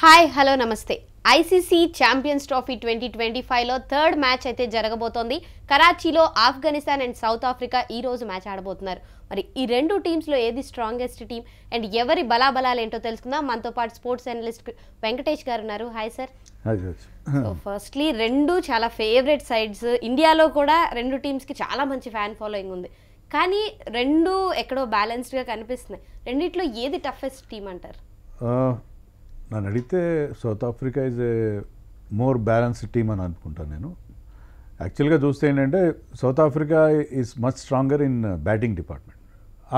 Hi hello నమస్తే ICC champions trophy 2025లో third match అయితే జరగబోతోంది. కరాచీలో ఆఫ్ఘనిస్తాన్ అండ్ సౌత్ ఆఫ్రికా ఈ రోజు మ్యాచ్ ఆడబోతున్నారు. మరి ఈ రెండు టీమ్స్లో ఏది స్ట్రాంగెస్ట్ టీం అండ్ ఎవరి బలాబలాలు ఏంటో తెలుసుకుందాం. మనతో పాటు స్పోర్ట్స్ అనలిస్ట్ వెంకటేష్ గారు ఉన్నారు. Hi sir. సో ఫస్ట్లీ రెండు చాలా ఫేవరెట్ సైడ్స్. ఇండియాలో కూడా రెండు టీమ్స్కి చాలా మంచి ఫ్యాన్ ఫాలోయింగ్ ఉంది. కానీ రెండు ఎక్కడో బ్యాలెన్స్డ్గా కనిపిస్తున్నాయి. రెండిట్లో ఏది టఫెస్ట్ టీం అంటారు? నన్ను అడిగితే south Africa is a more balanced team అని అనుకుంటాను నేను. యాక్చువల్గా చూస్తే ఏంటంటే south Africa is much stronger in batting department.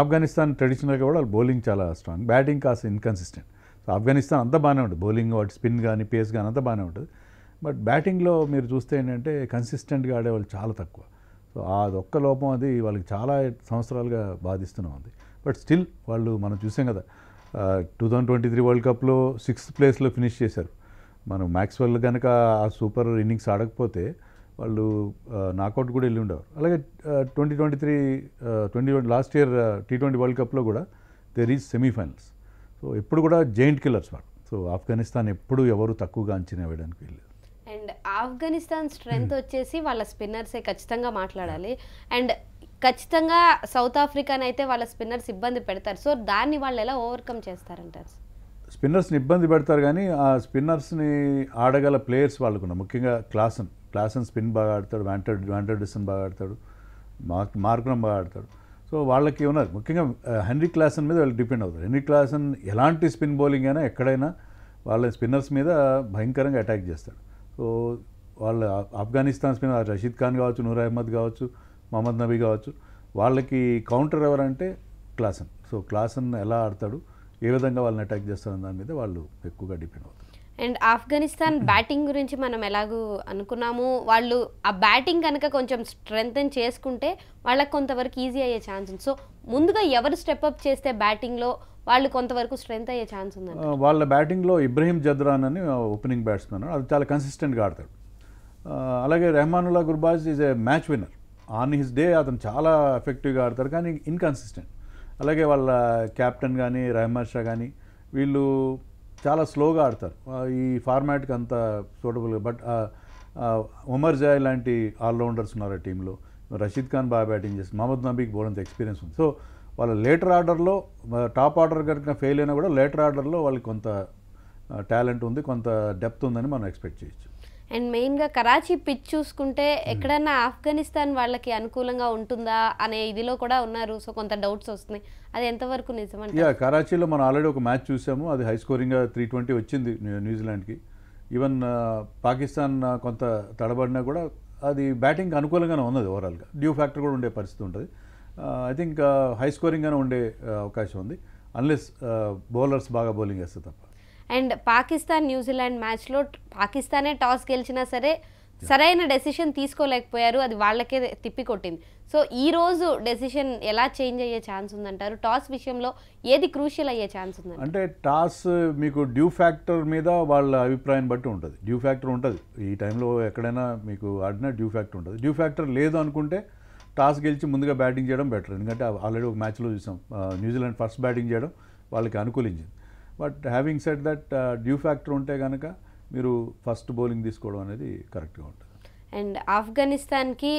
Afghanistan ట్రెడిషనల్గా కూడా బౌలింగ్ చాలా స్ట్రాంగ్, బ్యాటింగ్ కాస్త ఇన్కన్సిస్టెంట్. సో ఆఫ్ఘనిస్తాన్ అంతా బాగానే ఉంటుంది, బౌలింగ్ వాటి స్పిన్ కానీ పేస్ కానీ అంతా బాగానే ఉంటుంది. బట్ బ్యాటింగ్లో మీరు చూస్తే ఏంటంటే కన్సిస్టెంట్గా ఆడేవాళ్ళు చాలా తక్కువ. సో అదొక్క లోపం అది వాళ్ళకి చాలా సంవత్సరాలుగా బాధిస్తూనే ఉంది. బట్ స్టిల్ వాళ్ళు మనం చూసాం కదా 2023 వరల్డ్ కప్లో 6th ప్లేస్లో ఫినిష్ చేశారు. మనం మ్యాక్స్వెల్ కనుక ఆ సూపర్ ఇన్నింగ్స్ ఆడకపోతే వాళ్ళు నాకౌట్ కూడా వెళ్ళి ఉండేవారు. అలాగే 2023 లాస్ట్ ఇయర్ T20 వరల్డ్ కప్లో కూడా దే రీచ్ సెమీఫైనల్స్. సో ఎప్పుడు కూడా జైంట్ కిల్లర్స్ వాళ్ళు. సో ఆఫ్ఘనిస్తాన్ ఎప్పుడు ఎవరు తక్కువగా అంచనా వేయడానికి వెళ్ళలేదు. అండ్ ఆఫ్ఘనిస్తాన్ స్ట్రెంగ్త్ వచ్చేసి వాళ్ళ స్పిన్నర్సే ఖచ్చితంగా మాట్లాడాలి. అండ్ ఖచ్చితంగా సౌత్ ఆఫ్రికాని అయితే వాళ్ళ స్పిన్నర్స్ ఇబ్బంది పెడతారు. సో దాన్ని వాళ్ళు ఎలా ఓవర్కమ్ చేస్తారంటారు? స్పిన్నర్స్ని ఇబ్బంది పెడతారు కానీ ఆ స్పిన్నర్స్ని ఆడగల ప్లేయర్స్ వాళ్ళకున్నారు. ముఖ్యంగా క్లాసన్ స్పిన్ బాగా ఆడతాడు, వ్యాంటర్డిసన్ బాగా ఆడతాడు, మార్క్రమ్ బాగా ఆడతాడు. సో వాళ్ళకి ఉన్నారు. ముఖ్యంగా హెన్రీ క్లాసన్ మీద వాళ్ళు డిపెండ్ అవుతారు. హెన్రీ క్లాసన్ ఎలాంటి స్పిన్ బౌలింగ్ అయినా ఎక్కడైనా వాళ్ళ స్పిన్నర్స్ మీద భయంకరంగా అటాక్ చేస్తాడు. సో వాళ్ళ ఆఫ్ఘనిస్తాన్ స్పిన్నర్ రషీద్ ఖాన్ కావచ్చు, నూర్ అహ్మద్ కావచ్చు, మహమ్మద్ నబీ కావచ్చు, వాళ్ళకి కౌంటర్ ఎవరంటే క్లాసన్. సో క్లాసన్ ఎలా ఆడతాడు, ఏ విధంగా వాళ్ళని అటాక్ చేస్తారన్న దాని మీద వాళ్ళు ఎక్కువగా డిపెండ్ అవుతారు. అండ్ ఆఫ్ఘనిస్తాన్ బ్యాటింగ్ గురించి మనం ఎలాగూ అనుకున్నాము, వాళ్ళు ఆ బ్యాటింగ్ కనుక కొంచెం స్ట్రెంగ్తెన్ చేసుకుంటే వాళ్ళకి కొంతవరకు ఈజీ అయ్యే ఛాన్స్ ఉంది. సో ముందుగా ఎవరు స్టెప్అప్ చేస్తే బ్యాటింగ్లో వాళ్ళు కొంతవరకు స్ట్రెంగ్త్ అయ్యే ఛాన్స్ ఉందండి? వాళ్ళ బ్యాటింగ్లో ఇబ్రహీం జద్రాన్ అని ఓపెనింగ్ బ్యాట్స్మెన్, అది చాలా కన్సిస్టెంట్గా ఆడతాడు. అలాగే Rahmanullah Gurbaz is a match winner. On his day అతను చాలా ఎఫెక్టివ్గా ఆడతారు కానీ ఇన్కన్సిస్టెంట్. అలాగే వాళ్ళ కెప్టెన్ కానీ రెహమాన్ షా కానీ వీళ్ళు చాలా స్లోగా ఆడతారు. ఈ ఫార్మాట్కి అంత సూటబుల్గా. బట్ ఉమర్ జాయ్ లాంటి ఆల్రౌండర్స్ ఉన్నారు ఆ టీంలో. రషీద్ ఖాన్ బాగా బ్యాటింగ్ చేస్తారు, మహమ్మద్ నబీకి బోలంత ఎక్స్పీరియన్స్ ఉంది. సో వాళ్ళ లేటర్ ఆర్డర్లో టాప్ ఆర్డర్ కనుక ఫెయిల్ అయినా కూడా లేటర్ ఆర్డర్లో వాళ్ళకి కొంత టాలెంట్ ఉంది, కొంత డెప్త్ ఉందని మనం ఎక్స్పెక్ట్ చేయొచ్చు. అండ్ మెయిన్గా కరాచీ పిచ్ చూసుకుంటే ఎక్కడన్నా ఆఫ్ఘనిస్తాన్ వాళ్ళకి అనుకూలంగా ఉంటుందా అనే ఇదిలో కూడా ఉన్నారు. సో కొంత డౌట్స్ వస్తున్నాయి, అది ఎంతవరకు నిజమంటే? కరాచీలో మనం ఆల్రెడీ ఒక మ్యాచ్ చూసాము, అది హై స్కోరింగ్గా 320 వచ్చింది న్యూజిలాండ్కి. ఈవెన్ పాకిస్తాన్ కొంత తడబడినా కూడా అది బ్యాటింగ్ అనుకూలంగానే ఉన్నది. ఓవరాల్గా డ్యూ ఫ్యాక్టర్ కూడా ఉండే పరిస్థితి ఉంటుంది. ఐ థింక్ హై స్కోరింగ్గానే ఉండే అవకాశం ఉంది, అన్లెస్ బౌలర్స్ బాగా బౌలింగ్ వేస్తే తప్ప. అండ్ పాకిస్తాన్ న్యూజిలాండ్ మ్యాచ్లో పాకిస్తానే టాస్ గెలిచినా సరే సరైన డెసిషన్ తీసుకోలేకపోయారు, అది వాళ్ళకే తిప్పికొట్టింది. సో ఈరోజు డెసిషన్ ఎలా చేంజ్ అయ్యే ఛాన్స్ ఉందంటారు? టాస్ విషయంలో ఏది క్రూషియల్ అయ్యే ఛాన్స్ ఉందండి? అంటే టాస్ మీకు డ్యూ ఫ్యాక్టర్ మీద వాళ్ళ అభిప్రాయం బట్టి ఉంటుంది. డ్యూ ఫ్యాక్టర్ ఉంటుంది ఈ టైంలో, ఎక్కడైనా మీకు ఆడినా డ్యూ ఫ్యాక్టర్ ఉంటుంది. డ్యూ ఫ్యాక్టర్ లేదు అనుకుంటే టాస్ గెలిచి ముందుగా బ్యాటింగ్ చేయడం బెటర్. ఎందుకంటే ఆల్రెడీ ఒక మ్యాచ్లో చూసాం న్యూజిలాండ్ ఫస్ట్ బ్యాటింగ్ చేయడం వాళ్ళకి అనుకూలించింది. But having said that due factor ఉంటే కనుక మీరు ఫస్ట్ బౌలింగ్ తీసుకోవడం అనేది కరెక్ట్గా ఉంటుంది. అండ్ ఆఫ్ఘనిస్తాన్కి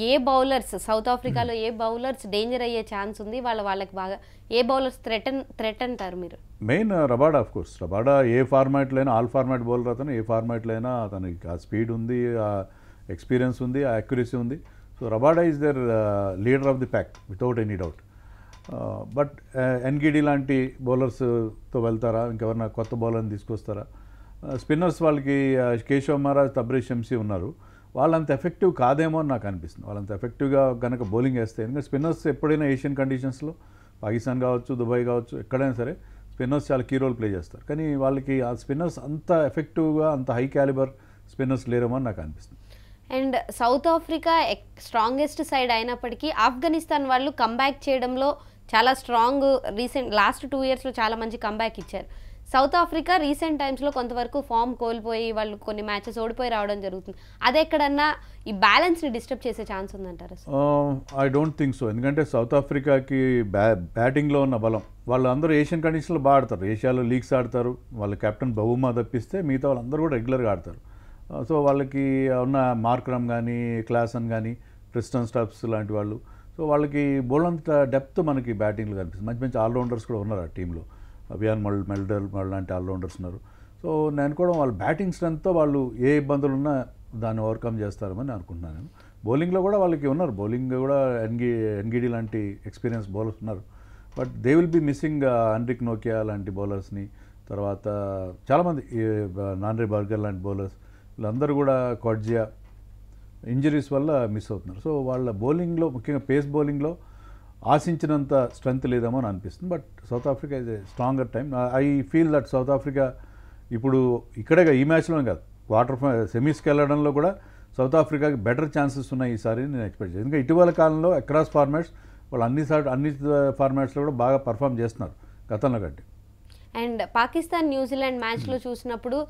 ఏ బౌలర్స్, సౌత్ ఆఫ్రికాలో ఏ బౌలర్స్ డేంజర్ అయ్యే ఛాన్స్ ఉంది? వాళ్ళకి బాగా ఏ బౌలర్స్ థ్రెట్ అంటారు మీరు? Main Rabada. Of course Rabada ఏ ఫార్మాట్లో అయినా, ఆల్ ఫార్మాట్ బౌలర్ అతను, ఏ ఫార్మాట్లో అయినా అతనికి ఆ స్పీడ్ ఉంది, ఆ ఎక్స్పీరియన్స్ ఉంది, ఆ అక్యురసీ ఉంది. So Rabada is the leader of the pack without any doubt. But Ngidi లాంటి బౌలర్స్తో వెళ్తారా, ఇంకెవరన్నా కొత్త బౌలర్ని తీసుకొస్తారా? స్పిన్నర్స్ వాళ్ళకి కేశవ్ మహారాజ్, తబ్రేజ్ షంసీ ఉన్నారు. వాళ్ళంత ఎఫెక్టివ్ కాదేమో అని నాకు అనిపిస్తుంది. వాళ్ళంత ఎఫెక్టివ్గా కనుక బౌలింగ్ వేస్తే, ఎందుకంటే స్పిన్నర్స్ ఎప్పుడైనా ఏషియన్ కండిషన్స్లో పాకిస్తాన్ కావచ్చు, దుబాయ్ కావచ్చు, ఎక్కడైనా సరే స్పిన్నర్స్ చాలా కీ రోల్ ప్లే చేస్తారు. కానీ వాళ్ళకి ఆ స్పిన్నర్స్ అంత ఎఫెక్టివ్గా, అంత హై క్యాలిబర్ స్పిన్నర్స్ లేరేమో అని నాకు అనిపిస్తుంది. And South Africa strongest side అయినప్పటికీ ఆఫ్ఘనిస్తాన్ వాళ్ళు కంబ్యాక్ చేయడంలో చాలా స్ట్రాంగ్. లాస్ట్ 2 yearsలో చాలా మంచి కంబ్యాక్ ఇచ్చారు. సౌత్ ఆఫ్రికా రీసెంట్ టైమ్స్లో కొంతవరకు ఫామ్ కోల్పోయి వాళ్ళు కొన్ని మ్యాచెస్ ఓడిపోయి రావడం జరుగుతుంది. అది ఎక్కడన్నా ఈ బ్యాలెన్స్ని డిస్టర్బ్ చేసే ఛాన్స్ ఉందంటారు? I don't think so. ఎందుకంటే సౌత్ ఆఫ్రికాకి బ్యాటింగ్లో ఉన్న బలం, వాళ్ళందరూ ఏషియన్ కండిషన్లో బాగా ఆడతారు, ఏషియాలో లీగ్స్ ఆడతారు, వాళ్ళ కెప్టెన్ బహుమా తప్పిస్తే మిగతా వాళ్ళందరూ కూడా రెగ్యులర్గా ఆడతారు. సో వాళ్ళకి ఉన్న మార్క్రమ్ కానీ, క్లాసన్ కానీ, ప్రిస్టన్ స్టబ్స్ లాంటి వాళ్ళు, సో వాళ్ళకి బోల్డంత డెప్త్ మనకి బ్యాటింగ్లో కనిపిస్తుంది. మంచి మంచి ఆల్రౌండర్స్ కూడా ఉన్నారు ఆ టీంలో, అభియాన్ మెల్డర్ లాంటి ఆల్రౌండర్స్ ఉన్నారు. సో నేను అనుకోవడం వాళ్ళ బ్యాటింగ్ స్ట్రెంత్తో వాళ్ళు ఏ ఇబ్బందులు ఉన్నా దాన్ని ఓవర్కమ్ చేస్తారని అనుకుంటున్నాను నేను. బౌలింగ్లో కూడా వాళ్ళకి ఉన్నారు, బౌలింగ్ కూడా ఎన్గిడి లాంటి ఎక్స్పీరియన్స్ బౌలర్స్ ఉన్నారు. But they will be missing అన్రిక్ Nokia లాంటి బౌలర్స్ని, తర్వాత చాలామంది నాన్రే బర్గర్ లాంటి బౌలర్స్, వీళ్ళందరూ కూడా కొడ్జియా ఇంజరీస్ వల్ల మిస్ అవుతున్నారు. సో వాళ్ళ బౌలింగ్లో ముఖ్యంగా పేస్ బౌలింగ్లో ఆశించినంత స్ట్రెంత్ లేదేమో అని అనిపిస్తుంది. But south Africa is a stronger time. I feel that south Africa ఇప్పుడు ఇక్కడే ఈ మ్యాచ్లోనే కాదు, సెమీస్కి వెళ్ళడంలో కూడా సౌత్ ఆఫ్రికాకి బెటర్ ఛాన్సెస్ ఉన్నాయి ఈసారి నేను ఎక్స్పెక్ట్ చేస్తాను. ఇంకా ఇటీవల కాలంలో అక్రాస్ ఫార్మాట్స్ వాళ్ళు అన్ని ఫార్మాట్స్లో కూడా బాగా పర్ఫామ్ చేస్తున్నారు గతంలో కంటే. అండ్ పాకిస్తాన్ న్యూజిలాండ్ మ్యాచ్లో చూసినప్పుడు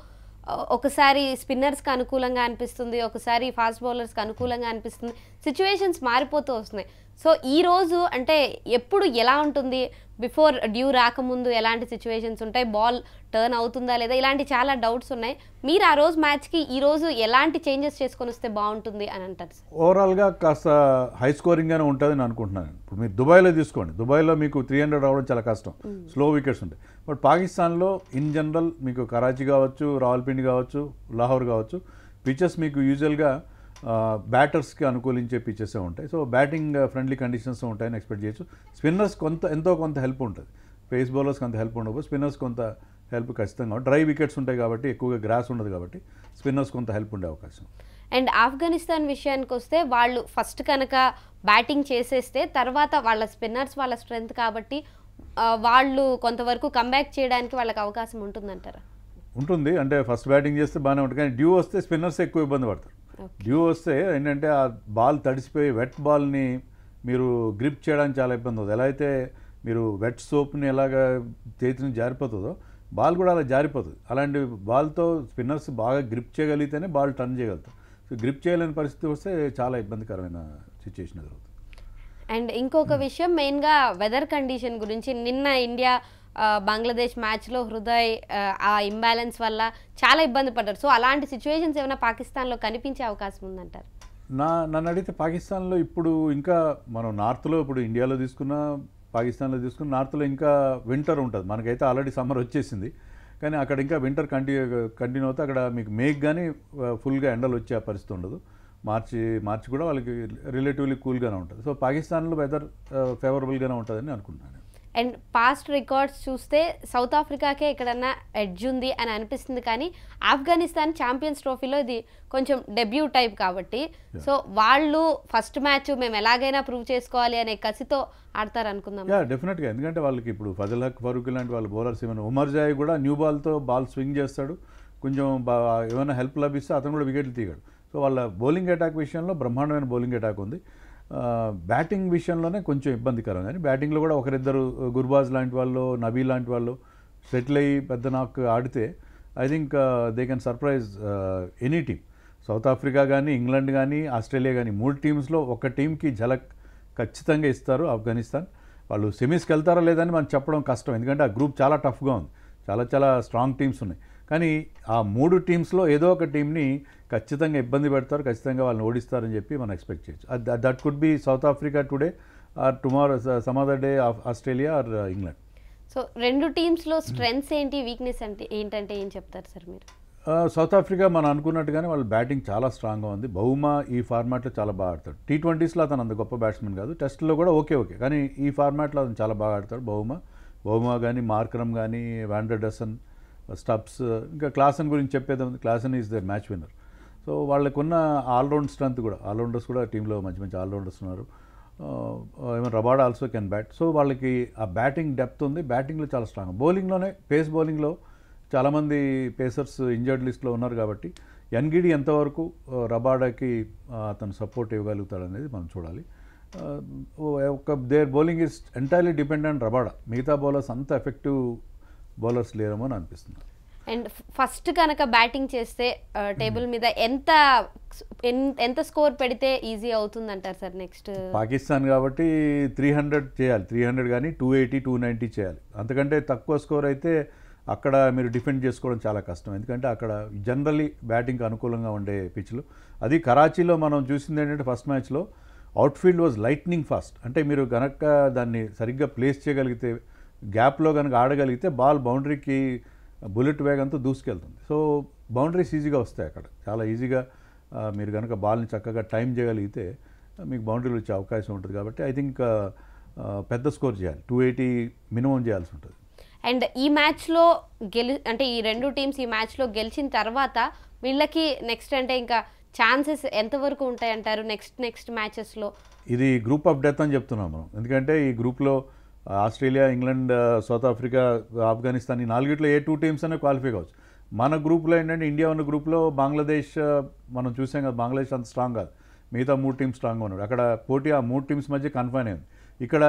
ఒకసారి స్పిన్నర్స్కి అనుకూలంగా అనిపిస్తుంది, ఒకసారి ఫాస్ట్ బౌలర్స్కి అనుకూలంగా అనిపిస్తుంది, సిచ్యువేషన్స్ మారిపోతూ వస్తున్నాయి. సో ఈరోజు అంటే ఎప్పుడు ఎలా ఉంటుంది, బిఫోర్ డ్యూ రాకముందు ఎలాంటి సిచ్యువేషన్స్ ఉంటాయి, బాల్ టర్న్ అవుతుందా లేదా, ఇలాంటి చాలా డౌట్స్ ఉన్నాయి. మీరు ఆ రోజు మ్యాచ్కి ఈరోజు ఎలాంటి చేంజెస్ చేసుకొని వస్తే బాగుంటుంది అని అంటారు? ఓవరాల్గా కాస్త హై స్కోరింగ్గానే ఉంటుంది అని అనుకుంటున్నాను. ఇప్పుడు మీరు దుబాయ్లో తీసుకోండి, దుబాయ్లో మీకు 300 రావడం చాలా కష్టం, స్లో వికెట్స్ ఉంటాయి. బట్ పాకిస్తాన్లో ఇన్ జనరల్ మీకు కరాచీ కావచ్చు, రావల్పిండి కావచ్చు, లాహోర్ కావచ్చు, పిచెస్ మీకు యూజువల్గా బ్యాటర్స్కి అనుకూలించే పిచెస్ ఉంటాయి. సో బ్యాటింగ్ ఫ్రెండ్లీ కండిషన్స్ ఉంటాయని ఎక్స్పెక్ట్ చేయొచ్చు. స్పిన్నర్స్ ఎంతో కొంత హెల్ప్ ఉంటుంది, పేస్ బౌలర్స్కి అంత హెల్ప్ ఉండదు, స్పిన్నర్స్ కొంత హెల్ప్ ఖచ్చితంగా. డ్రై వికెట్స్ ఉంటాయి కాబట్టి, ఎక్కువగా గ్రాస్ ఉండదు కాబట్టి స్పిన్నర్స్ కొంత హెల్ప్ ఉండే అవకాశం. అండ్ ఆఫ్ఘనిస్తాన్ విషయానికి వస్తే వాళ్ళు ఫస్ట్ కనుక బ్యాటింగ్ చేసేస్తే తర్వాత వాళ్ళ స్పిన్నర్స్ వాళ్ళ స్ట్రెంగ్త్ కాబట్టి వాళ్ళు కొంతవరకు కంబ్యాక్ చేయడానికి వాళ్ళకి అవకాశం ఉంటుందంటారా? ఉంటుంది, అంటే ఫస్ట్ బ్యాటింగ్ చేస్తే బాగానే ఉంటుంది, కానీ డ్యూ వస్తే స్పిన్నర్స్ ఎక్కువ ఇబ్బంది పడతారు. డ్యూ వస్తే ఏంటంటే ఆ బాల్ తడిసిపోయి వెట్ బాల్ని మీరు గ్రిప్ చేయడానికి చాలా ఇబ్బంది అవుతుంది. ఎలా అయితే మీరు వెట్ సోప్ని ఎలాగ చేతిని జారిపోతుందో బాల్ కూడా అలా జారిపోతుంది. అలాంటి బాల్తో స్పిన్నర్స్ బాగా గ్రిప్ చేయగలిగితేనే బాల్ టర్న్ చేయగలుగుతారు. సో గ్రిప్ చేయలేని పరిస్థితి వస్తే చాలా ఇబ్బందికరమైన సిచ్యుయేషన్ ఎదురవుతుంది. అండ్ ఇంకొక విషయం మెయిన్గా వెదర్ కండిషన్ గురించి, నిన్న ఇండియా బంగ్లాదేశ్ మ్యాచ్లో హృదయ్ ఆ ఇంబ్యాలెన్స్ వల్ల చాలా ఇబ్బంది పడ్డారు. సో అలాంటి సిచ్యువేషన్స్ ఏమైనా పాకిస్తాన్లో కనిపించే అవకాశం ఉందంటారు? నన్ను అడిగితే పాకిస్తాన్లో ఇప్పుడు ఇంకా మనం నార్త్లో, ఇప్పుడు ఇండియాలో తీసుకున్న పాకిస్తాన్లో తీసుకున్న నార్త్లో ఇంకా వింటర్ ఉంటుంది. మనకైతే ఆల్రెడీ సమ్మర్ వచ్చేసింది, కానీ అక్కడ ఇంకా వింటర్ కంటిన్యూ అవుతే అక్కడ మీకు మేక్ కానీ ఫుల్గా ఎండలు వచ్చే పరిస్థితి ఉండదు. మార్చి కూడా వాళ్ళకి రిలేటివ్లీ కూల్గానే ఉంటుంది. సో పాకిస్తాన్లో వెదర్ ఫేవరబుల్గానే ఉంటుందని అనుకుంటున్నాను. అండ్ పాస్ట్ రికార్డ్స్ చూస్తే సౌత్ ఆఫ్రికాకే ఎక్కడన్నా ఎడ్జ్ ఉంది అని అనిపిస్తుంది, కానీ ఆఫ్ఘనిస్తాన్ ఛాంపియన్స్ ట్రోఫీలో ఇది కొంచెం డెబ్యూ టైప్ కాబట్టి సో వాళ్ళు ఫస్ట్ మ్యాచ్ మేము ఎలాగైనా ప్రూవ్ చేసుకోవాలి అనే కసితో ఆడతారు అనుకుందాం. డెఫినెట్గా, ఎందుకంటే వాళ్ళకి ఇప్పుడు ఫజల్ హక్, ఫరూక్ లాంటి వాళ్ళ బౌలర్స్ ఏమైనా, ఉమర్ జాయ్ కూడా న్యూ బాల్తో బాల్ స్వింగ్ చేస్తాడు, కొంచెం ఏమైనా హెల్ప్ లభిస్తే అతను కూడా వికెట్లు తీయగలడు. సో వాళ్ళ బౌలింగ్ అటాక్ విషయంలో బ్రహ్మాండమైన బౌలింగ్ అటాక్ ఉంది. బ్యాటింగ్ విషయంలోనే కొంచెం ఇబ్బందికరం, కానీ బ్యాటింగ్లో కూడా ఒకరిద్దరు గుర్బాజ్ లాంటి వాళ్ళు, నబీ లాంటి వాళ్ళు సెటిల్ అయ్యి పెద్ద నాకు ఆడితే I think they can surprise any team. South Africa కానీ, ఇంగ్లాండ్ కానీ, ఆస్ట్రేలియా కానీ, 3 టీమ్స్లో ఒక టీంకి ఝలక్ ఖచ్చితంగా ఇస్తారు ఆఫ్ఘనిస్తాన్. వాళ్ళు సెమీస్కి వెళ్తారా లేదని మనం చెప్పడం కష్టం, ఎందుకంటే ఆ గ్రూప్ చాలా టఫ్గా ఉంది, చాలా స్ట్రాంగ్ టీమ్స్ ఉన్నాయి. కానీ ఆ 3 టీమ్స్లో ఏదో ఒక టీంని ఖచ్చితంగా ఇబ్బంది పెడతారు, ఖచ్చితంగా వాళ్ళని ఓడిస్తారని చెప్పి మనం ఎక్స్పెక్ట్ చేయొచ్చు. That could be South Africa today or tomorrow, some other day Australia or England. So 2 టీమ్స్లో స్ట్రెంగ్త్స్ ఏంటి, వీక్నెస్ అంటే ఏంటంటే ఏం చెప్తారు సార్ మీరు? సౌత్ ఆఫ్రికా మనం అనుకున్నట్టుగానే వాళ్ళ బ్యాటింగ్ చాలా స్ట్రాంగ్గా ఉంది. బహుమా ఈ ఫార్మాట్లో చాలా బాగా ఆడతాడు. T20స్లో అతను అంత గొప్ప బ్యాట్స్మెన్ కాదు, టెస్ట్లో కూడా ఓకే, కానీ ఈ ఫార్మాట్లో అతను చాలా బాగా ఆడతాడు. బహుమా కానీ, మార్క్రమ్ కానీ, వాండర్ డసన్, స్టబ్స్, ఇంకా క్లాసన్ గురించి చెప్పేది ఉంది. Klaasen is the match winner. So వాళ్ళకున్న ఆల్రౌండ్ స్ట్రెంత్ కూడా, ఆల్రౌండర్స్ కూడా టీంలో మంచి ఆల్రౌండర్స్ ఉన్నారు. ఏమైనా Rabada also can bat. So వాళ్ళకి ఆ బ్యాటింగ్ డెప్త్ ఉంది, బ్యాటింగ్లో చాలా స్ట్రాంగ్. బౌలింగ్లోనే పేస్ బౌలింగ్లో చాలామంది పేసర్స్ ఇంజర్డ్ లిస్ట్లో ఉన్నారు కాబట్టి ఎన్గిడి ఎంతవరకు రబాడాకి అతను సపోర్ట్ ఇవ్వగలుగుతాడు అనేది మనం చూడాలి. There bowling is entirely dependent Rabada. మిగతా బౌలర్స్ అంత ఎఫెక్టివ్ బౌలర్స్ లేరేమో అని అనిపిస్తుంది. అండ్ ఫస్ట్ కనుక బ్యాటింగ్ చేస్తే టేబుల్ మీద ఎంత స్కోర్ పెడితే ఈజీ అవుతుంది అంటారు సార్? నెక్స్ట్ పాకిస్తాన్ కాబట్టి 300 చేయాలి, 300 కానీ 280, 290 చేయాలి. అంతకంటే తక్కువ స్కోర్ అయితే అక్కడ మీరు డిఫెండ్ చేసుకోవడం చాలా కష్టం. ఎందుకంటే అక్కడ జనరల్లీ బ్యాటింగ్కి అనుకూలంగా ఉండే పిచ్లు. అది కరాచీలో మనం చూసింది ఏంటంటే ఫస్ట్ మ్యాచ్లో అవుట్ఫీల్డ్ వాజ్ లైట్నింగ్ ఫాస్ట్. అంటే మీరు కనుక దాన్ని సరిగ్గా ప్లేస్ చేయగలిగితే, గ్యాప్లో కనుక ఆడగలిగితే బాల్ బౌండరీకి బుల్లెట్ వేగంతో దూసుకెళ్తుంది. సో బౌండరీస్ ఈజీగా వస్తాయి అక్కడ, చాలా ఈజీగా మీరు కనుక బాల్ని చక్కగా టైం చేయగలిగితే మీకు బౌండరీలు వచ్చే అవకాశం ఉంటుంది. కాబట్టి ఐ థింక్ పెద్ద స్కోర్ చేయాలి, 280 మినిమం చేయాల్సి ఉంటుంది. అండ్ ఈ మ్యాచ్లో అంటే ఈ రెండు టీమ్స్ ఈ మ్యాచ్లో గెలిచిన తర్వాత వీళ్ళకి నెక్స్ట్ అంటే ఇంకా ఛాన్సెస్ ఎంతవరకు ఉంటాయంటారు నెక్స్ట్ మ్యాచెస్లో? ఇది గ్రూప్ ఆఫ్ డెత్ అని చెప్తున్నాం మనం. ఎందుకంటే ఈ గ్రూప్లో Australia, England, south Africa, Afghanistan ఈ 4 ఏ 2 టీమ్స్ అనే క్వాలిఫై కావచ్చు. మన గ్రూప్లో ఏంటంటే ఇండియా ఉన్న గ్రూప్లో బంగ్లాదేశ్ మనం చూసాం కదా, బంగ్లాదేశ్ అంత స్ట్రాంగ్ కాదు, మిగతా 3 టీమ్స్ స్ట్రాంగ్గా ఉన్నాడు. అక్కడ పోటీ ఆ 3 టీమ్స్ మధ్య కన్ఫైన్ అయింది. ఇక్కడ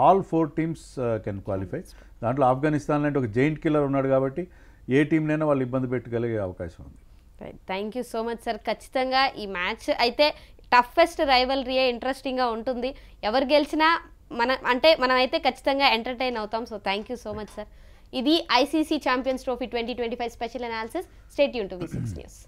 ఆల్ 4 టీమ్స్ కెన్ క్వాలిఫై. దాంట్లో ఆఫ్ఘనిస్తాన్ లాంటి ఒక జైంట్ కిల్లర్ ఉన్నాడు కాబట్టి ఏ టీంనైనా వాళ్ళు ఇబ్బంది పెట్టగలిగే అవకాశం ఉంది. Thank you so much sir. ఖచ్చితంగా ఈ మ్యాచ్ అయితే టఫెస్ట్ రైవల్రీయే, ఇంట్రెస్టింగ్గా ఉంటుంది. ఎవరు గెలిచినా మనం అయితే ఖచ్చితంగా ఎంటర్టైన్ అవుతాం. So thank you so much sir. ఇది ICC champions trophy 2025 special analysis. Stay tune to V6 news.